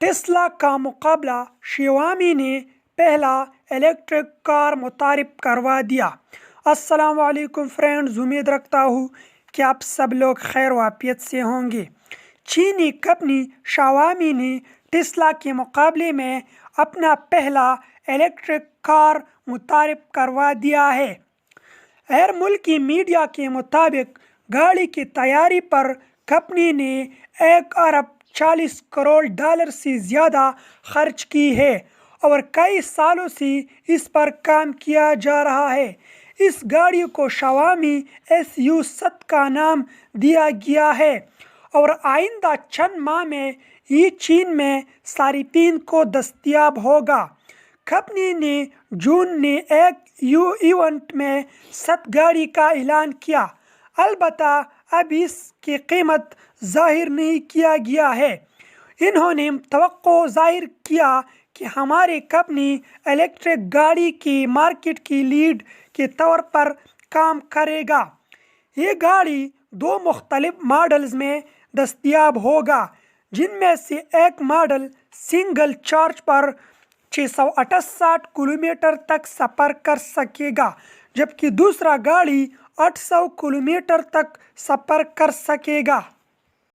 Tesla का मुकाबला शिवामी ने पहला इलेक्ट्रिक कार मुतारिफ करवा दिया। अस्सलाम वालेकुम फ्रेंड्स, उम्मीद रखता हूँ कि आप सब लोग खैर वाफियत से होंगे। चीनी कंपनी शिवामी ने टेस्ला के मुकाबले में अपना पहला इलेक्ट्रिक कार मुतारिफ करवा दिया है। गैर मुल्की मीडिया के मुताबिक गाड़ी की तैयारी पर कंपनी ने 1 अरब 40 करोड़ डॉलर से ज़्यादा खर्च की है और कई सालों से इस पर काम किया जा रहा है। इस गाड़ी को शिवामी SU7 का नाम दिया गया है और आइंदा चंद माह में ये चीन में सार्फिन को दस्तयाब होगा। कंपनी ने जून में एक इवेंट में 7 गाड़ी का ऐलान किया, अलबत्ता अब इसकी कीमत जाहिर नहीं किया गया है। इन्होंने तवक्को जाहिर किया कि हमारी कंपनी इलेक्ट्रिक गाड़ी की मार्केट की लीड के तौर पर काम करेगा। ये गाड़ी 2 मुख्तलिफ मॉडल्स में दस्तयाब होगा, जिनमें से एक मॉडल सिंगल चार्ज पर 668 किलोमीटर तक सफ़र कर सकेगा, जबकि दूसरा गाड़ी 800 किलोमीटर तक सफ़र कर सकेगा।